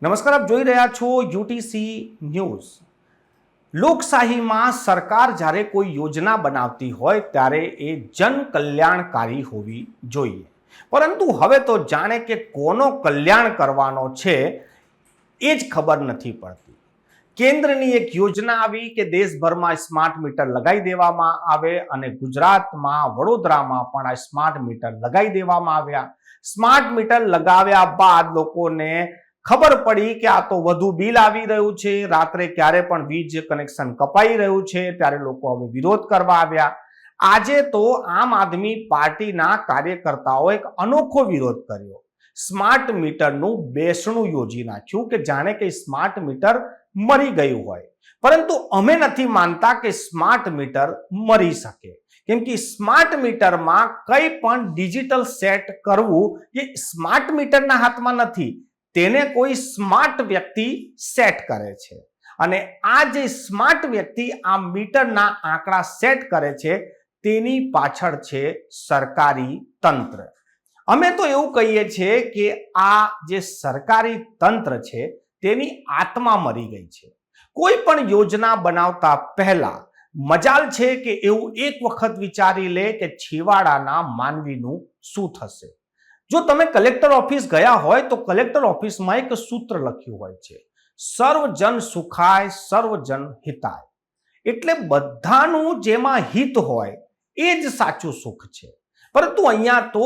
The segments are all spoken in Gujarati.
નમસ્કાર, આપ જોઈ રહ્યા છો યુટીસી ન્યૂઝ। લોકશાહીમાં સરકાર જ્યારે કોઈ યોજના બનાવતી હોય ત્યારે એ જન કલ્યાણકારી હોવી જોઈએ, પરંતુ હવે તો જાણે કે કોનો કલ્યાણ કરવાનો છે એ જ ખબર નથી પડતી। કેન્દ્રની એક યોજના આવી કે દેશભરમાં સ્માર્ટ મીટર લગાવી દેવામાં આવે અને ગુજરાતમાં વડોદરામાં પણ આ સ્માર્ટ મીટર લગાવી દેવામાં આવ્યા। સ્માર્ટ મીટર લગાવ્યા બાદ લોકોને ખબર પડી કે આ તો વધુ બિલ આવી રહ્યું છે, રાત્રે ક્યારે પણ વીજ કનેક્શન કપાઈ રહ્યું છે, ત્યારે લોકો હવે વિરોધ કરવા આવ્યા। આજે તો આમ આદમી પાર્ટીના કાર્યકર્તાઓ એક અનોખો વિરોધ કર્યો, સ્માર્ટ મીટરનું બેસણું યોજી નાખ્યું કે જાણે કે સ્માર્ટ મીટર મરી ગયું હોય। પરંતુ અમે નથી માનતા કે સ્માર્ટ મીટર મરી શકે, કેમ કે સ્માર્ટ મીટરમાં કંઈ પણ ડિજિટલ સેટ કરવું એ સ્માર્ટ મીટરના હાથમાં નથી, તેને કોઈ સ્માર્ટ વ્યક્તિ સેટ કરે છે અને આ જે સ્માર્ટ વ્યક્તિ આ મીટરના આંકડા સેટ કરે છે તેની પાછળ છે સરકારી તંત્ર। અમે તો એવું કહીએ છીએ કે આ જે સરકારી તંત્ર છે તેની આત્મા મરી ગઈ છે। કોઈ પણ યોજના બનાવતા પહેલા મજાલ છે કે એવું એક વખત વિચારી લે કે છેવાડાના માનવીનું શું થશે। જો તમે કલેક્ટર ઓફિસ ગયા હોય તો કલેક્ટર ઓફિસમાં એક સૂત્ર લખ્યું હોય છે, સર્વજન સુખાય સર્વજન હિતાય, એટલે બધાનું જેમાં હિત હોય એ જ સાચું સુખ છે। પરંતુ અહીંયા તો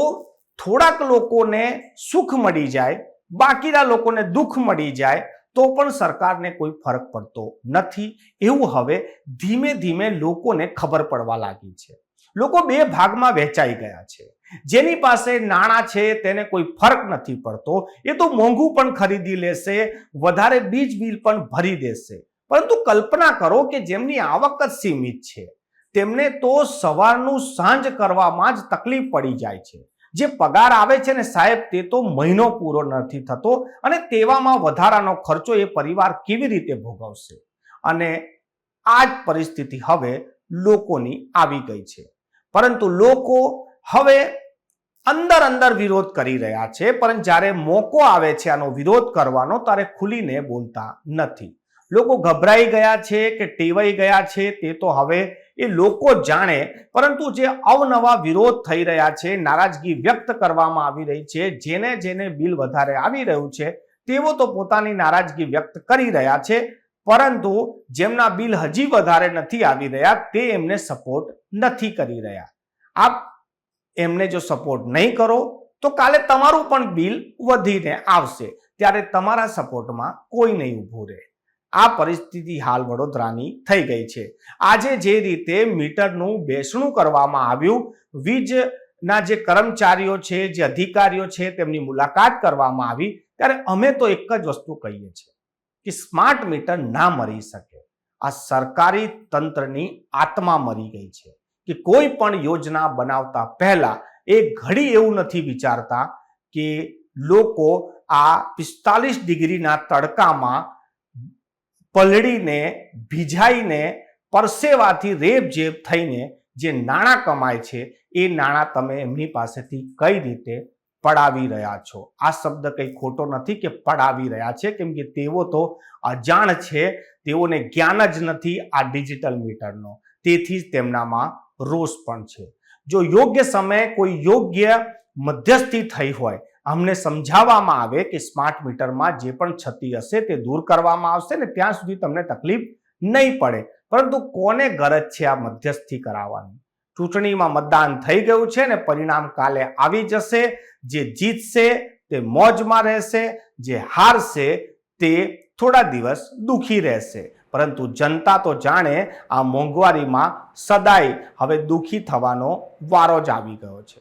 થોડાક લોકોને સુખ મળી જાય, બાકીના લોકોને દુઃખ મળી જાય તો પણ સરકારને કોઈ ફરક પડતો નથી, એવું હવે ધીમે ધીમે લોકોને ખબર પડવા લાગી છે। લોકો બે ભાગમાં વહેંચાઈ ગયા છે। જેની પાસે નાણાં છે તેને કોઈ ફરક નથી પડતો, એ તો મોંઘું પણ ખરીદી લેશે, વધારે વીજ બિલ પણ ભરી દેશે। પરંતુ કલ્પના કરો કે જેમની આવક જ સીમિત છે, તેમને તો સવારનું સાંજ કરવામાં જ તકલીફ પડી જાય છે। જે પગાર આવે છે ને સાહેબ, તે તો મહિનો પૂરો નથી થતો અને તેવામાં વધારાનો ખર્ચો એ પરિવાર કેવી રીતે ભોગવશે? અને આ જ પરિસ્થિતિ હવે લોકોની આવી ગઈ છે। પરંતુ લોકો હવે અંદર અંદર વિરોધ કરી રહ્યા છે, પરંતુ જ્યારે મોકો આવે છે આનો વિરોધ કરવાનો ત્યારે ખુલીને બોલતા નથી। લોકો ગભરાઈ ગયા છે કે ટેવાઈ ગયા છે તે તો હવે એ લોકો જાણે, પરંતુ જે અવનવા વિરોધ થઈ રહ્યા છે, નારાજગી વ્યક્ત કરવામાં આવી રહી છે, જેને જેને બિલ વધારે આવી રહ્યું છે તેઓ તો પોતાની નારાજગી વ્યક્ત કરી રહ્યા છે, પરંતુ જેમના બિલ હજી વધારે નથી આવી રહ્યા તે એમને સપોર્ટ નથી કરી રહ્યા। આપ એમને જો સપોર્ટ નહીં કરો તો કાલે તમારું પણ બિલ વધીને આવશે, ત્યારે તમારા સપોર્ટમાં કોઈ નહીં ઊભું રહે। આ પરિસ્થિતિ હાલ વડોદરાની થઈ ગઈ છે। આજે જે રીતે મીટરનું બેસણું કરવામાં આવ્યું, વીજના જે કર્મચારીઓ છે, જે અધિકારીઓ છે, તેમની મુલાકાત કરવામાં આવી, ત્યારે અમે તો એક જ વસ્તુ કહીએ છીએ કે સ્માર્ટ મીટર ના મરી શકે। આ સરકારી તંત્રની આત્મા મરી ગઈ છે કે કોઈ પણ યોજના બનાવતા પહેલા એ ઘડી એવું નથી વિચારતા કે લોકો આ 45 ડિગ્રીના તડકામાં પલળીને ભીજાઈને પરસેવાથી રેબઝેબ થઈને જે નાણાં કમાય છે એ નાણાં તમે એમની પાસેથી કઈ રીતે પડાવી રહ્યા છો? આ શબ્દ કંઈ ખોટો નથી કે પડાવી રહ્યા છે, કેમ કે તેઓ તો અજાણ છે, તેઓને જ્ઞાન જ નથી આ ડિજિટલ મીટરનો, તેથી જ તેમનામાં રોષ પણ છે। જો યોગ્ય સમયે કોઈ યોગ્ય મધ્યસ્થી થઈ હોય, અમને સમજાવવામાં આવે કે સ્માર્ટ મીટરમાં જે પણ ક્ષતિ હશે તે દૂર કરવામાં આવશે ને ત્યાં સુધી તમને તકલીફ નહીં પડે, પરંતુ કોને ગરજ છે આ મધ્યસ્થી કરાવવાની? ચૂંટણીમાં મતદાન થઈ ગયું છે ને પરિણામ કાલે આવી જશે। જે જીતશે તે મોજમાં રહેશે, જે હારશે તે થોડા દિવસ દુઃખી રહેશે, પરંતુ જનતા તો જાણે આ મોંઘવારીમાં સદાય હવે દુઃખી થવાનો વારો જ આવી ગયો છે।